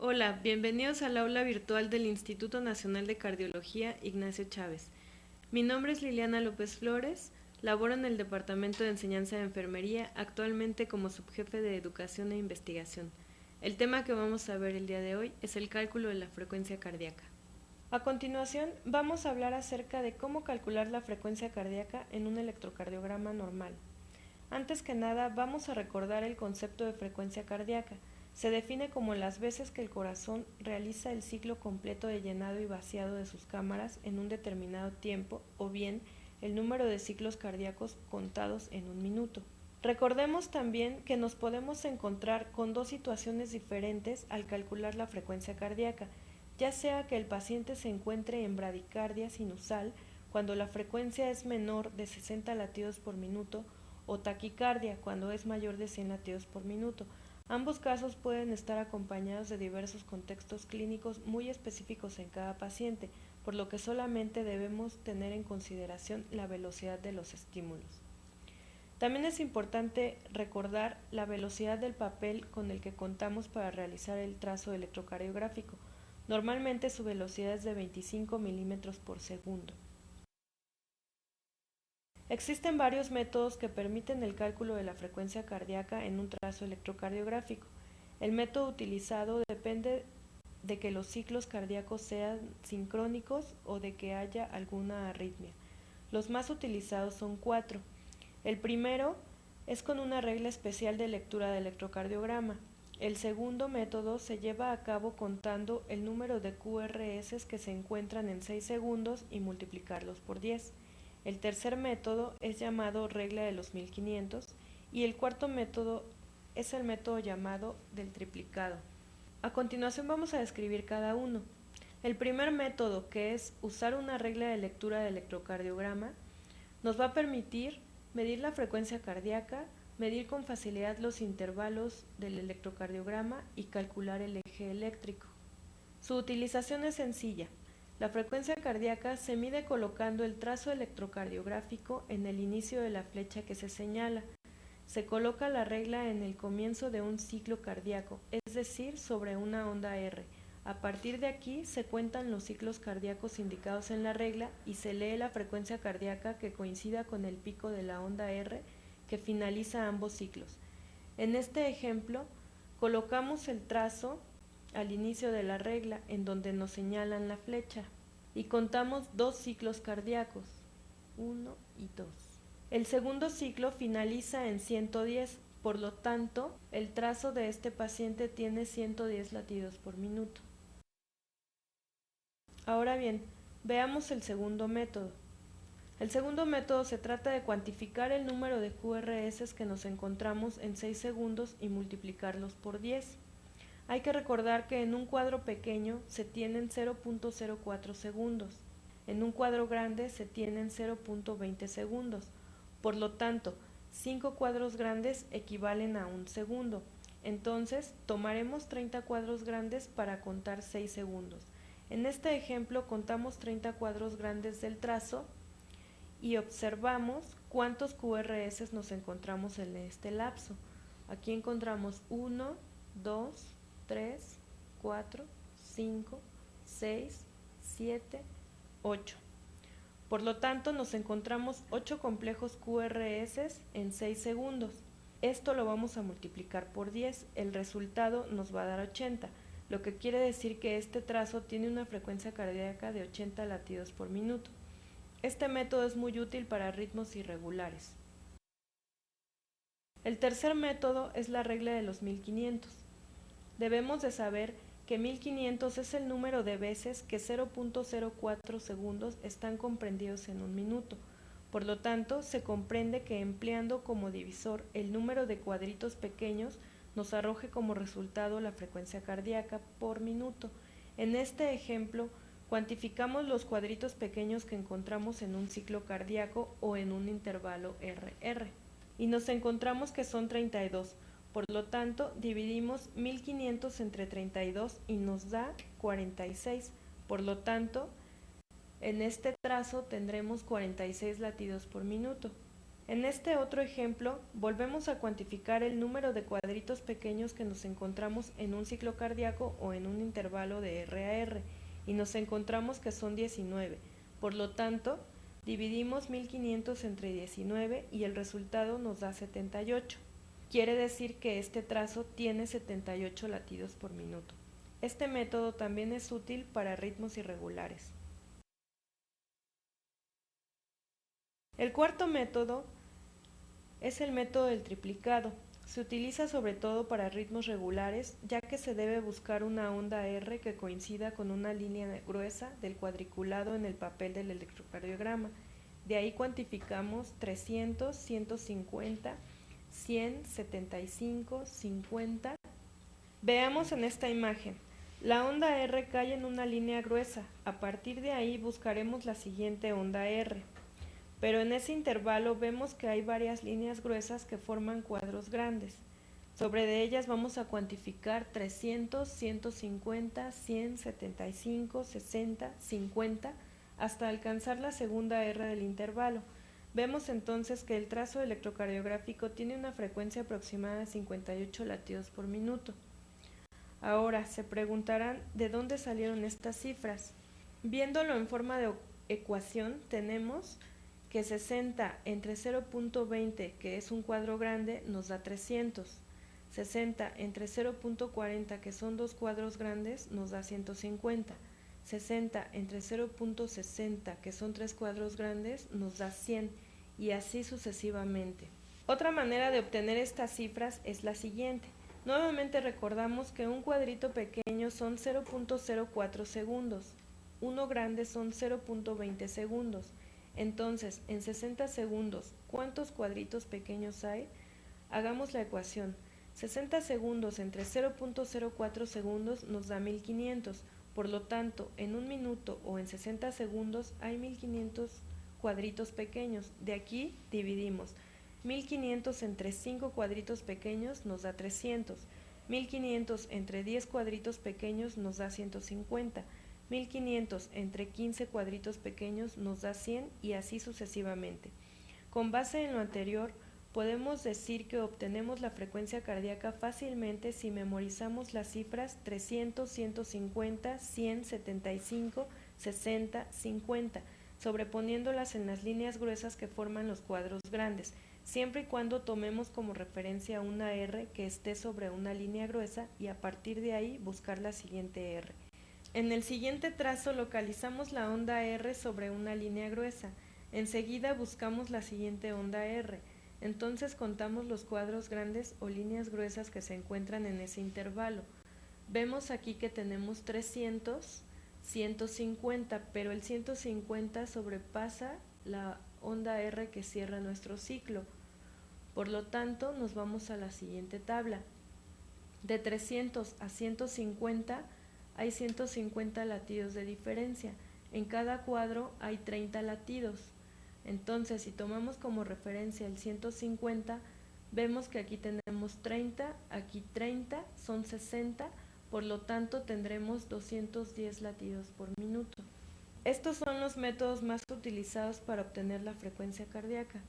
Hola, bienvenidos al aula virtual del Instituto Nacional de Cardiología Ignacio Chávez. Mi nombre es Liliana López Flores, laboro en el Departamento de Enseñanza de Enfermería, actualmente como subjefe de Educación e Investigación. El tema que vamos a ver el día de hoy es el cálculo de la frecuencia cardíaca. A continuación, vamos a hablar acerca de cómo calcular la frecuencia cardíaca en un electrocardiograma normal. Antes que nada, vamos a recordar el concepto de frecuencia cardíaca. Se define como las veces que el corazón realiza el ciclo completo de llenado y vaciado de sus cámaras en un determinado tiempo, o bien el número de ciclos cardíacos contados en un minuto. Recordemos también que nos podemos encontrar con dos situaciones diferentes al calcular la frecuencia cardíaca, ya sea que el paciente se encuentre en bradicardia sinusal, cuando la frecuencia es menor de 60 latidos por minuto, o taquicardia, cuando es mayor de 100 latidos por minuto. Ambos casos pueden estar acompañados de diversos contextos clínicos muy específicos en cada paciente, por lo que solamente debemos tener en consideración la velocidad de los estímulos. También es importante recordar la velocidad del papel con el que contamos para realizar el trazo electrocardiográfico. Normalmente su velocidad es de 25 milímetros por segundo. Existen varios métodos que permiten el cálculo de la frecuencia cardíaca en un trazo electrocardiográfico. El método utilizado depende de que los ciclos cardíacos sean sincrónicos o de que haya alguna arritmia. Los más utilizados son 4. El primero es con una regla especial de lectura de electrocardiograma. El segundo método se lleva a cabo contando el número de QRS que se encuentran en 6 segundos y multiplicarlos por 10. El tercer método es llamado regla de los 1500 y el cuarto método es el método llamado del triplicado. A continuación vamos a describir cada uno. El primer método, que es usar una regla de lectura de electrocardiograma, nos va a permitir medir la frecuencia cardíaca, medir con facilidad los intervalos del electrocardiograma y calcular el eje eléctrico. Su utilización es sencilla. La frecuencia cardíaca se mide colocando el trazo electrocardiográfico en el inicio de la flecha que se señala. Se coloca la regla en el comienzo de un ciclo cardíaco, es decir, sobre una onda R. A partir de aquí se cuentan los ciclos cardíacos indicados en la regla y se lee la frecuencia cardíaca que coincida con el pico de la onda R que finaliza ambos ciclos. En este ejemplo, colocamos el trazo al inicio de la regla en donde nos señalan la flecha y contamos 2 ciclos cardíacos, 1 y 2. El segundo ciclo finaliza en 110, por lo tanto, el trazo de este paciente tiene 110 latidos por minuto. Ahora bien, veamos el segundo método. El segundo método se trata de cuantificar el número de QRS que nos encontramos en 6 segundos y multiplicarlos por 10. Hay que recordar que en un cuadro pequeño se tienen 0.04 segundos, en un cuadro grande se tienen 0.20 segundos. Por lo tanto, 5 cuadros grandes equivalen a 1 segundo. Entonces, tomaremos 30 cuadros grandes para contar 6 segundos. En este ejemplo contamos 30 cuadros grandes del trazo y observamos cuántos QRS nos encontramos en este lapso. Aquí encontramos 1, 2, 3, 4, 5, 6, 7, 8. Por lo tanto, nos encontramos 8 complejos QRS en 6 segundos. Esto lo vamos a multiplicar por 10. El resultado nos va a dar 80, lo que quiere decir que este trazo tiene una frecuencia cardíaca de 80 latidos por minuto. Este método es muy útil para ritmos irregulares. El tercer método es la regla de los 1500. Debemos de saber que 1500 es el número de veces que 0.04 segundos están comprendidos en un minuto. Por lo tanto, se comprende que empleando como divisor el número de cuadritos pequeños nos arroje como resultado la frecuencia cardíaca por minuto. En este ejemplo, cuantificamos los cuadritos pequeños que encontramos en un ciclo cardíaco o en un intervalo RR y nos encontramos que son 32. Por lo tanto, dividimos 1500 entre 32 y nos da 46. Por lo tanto, en este trazo tendremos 46 latidos por minuto. En este otro ejemplo, volvemos a cuantificar el número de cuadritos pequeños que nos encontramos en un ciclo cardíaco o en un intervalo de R a R, y nos encontramos que son 19. Por lo tanto, dividimos 1500 entre 19 y el resultado nos da 78. Quiere decir que este trazo tiene 78 latidos por minuto. Este método también es útil para ritmos irregulares. El cuarto método es el método del triplicado. Se utiliza sobre todo para ritmos regulares, ya que se debe buscar una onda R que coincida con una línea gruesa del cuadriculado en el papel del electrocardiograma. De ahí cuantificamos 300, 150, 100, 75, 50. Veamos en esta imagen. La onda R cae en una línea gruesa. A partir de ahí buscaremos la siguiente onda R. Pero en ese intervalo vemos que hay varias líneas gruesas que forman cuadros grandes. Sobre de ellas vamos a cuantificar 300, 150, 100, 75, 60, 50, hasta alcanzar la segunda R del intervalo. Vemos entonces que el trazo electrocardiográfico tiene una frecuencia aproximada de 58 latidos por minuto. Ahora se preguntarán de dónde salieron estas cifras. Viéndolo en forma de ecuación, tenemos que 60 entre 0.20, que es un cuadro grande, nos da 300. 60 entre 0.40, que son dos cuadros grandes, nos da 150. 60 entre 0.60, que son tres cuadros grandes, nos da 100, y así sucesivamente. Otra manera de obtener estas cifras es la siguiente. Nuevamente recordamos que un cuadrito pequeño son 0.04 segundos, uno grande son 0.20 segundos. Entonces, en 60 segundos, ¿cuántos cuadritos pequeños hay? Hagamos la ecuación. 60 segundos entre 0.04 segundos nos da 1500. Por lo tanto, en un minuto o en 60 segundos hay 1500 cuadritos pequeños. De aquí dividimos. 1500 entre 5 cuadritos pequeños nos da 300. 1500 entre 10 cuadritos pequeños nos da 150. 1500 entre 15 cuadritos pequeños nos da 100, y así sucesivamente. Con base en lo anterior, podemos decir que obtenemos la frecuencia cardíaca fácilmente si memorizamos las cifras 300, 150, 100, 75, 60, 50, sobreponiéndolas en las líneas gruesas que forman los cuadros grandes, siempre y cuando tomemos como referencia una R que esté sobre una línea gruesa, y a partir de ahí buscar la siguiente R. En el siguiente trazo localizamos la onda R sobre una línea gruesa. Enseguida buscamos la siguiente onda R. Entonces contamos los cuadros grandes o líneas gruesas que se encuentran en ese intervalo. Vemos aquí que tenemos 300, 150, pero el 150 sobrepasa la onda R que cierra nuestro ciclo. Por lo tanto, nos vamos a la siguiente tabla. De 300 a 150 hay 150 latidos de diferencia. En cada cuadro hay 30 latidos. Entonces, si tomamos como referencia el 150, vemos que aquí tenemos 30, aquí 30, son 60, por lo tanto tendremos 210 latidos por minuto. Estos son los métodos más utilizados para obtener la frecuencia cardíaca.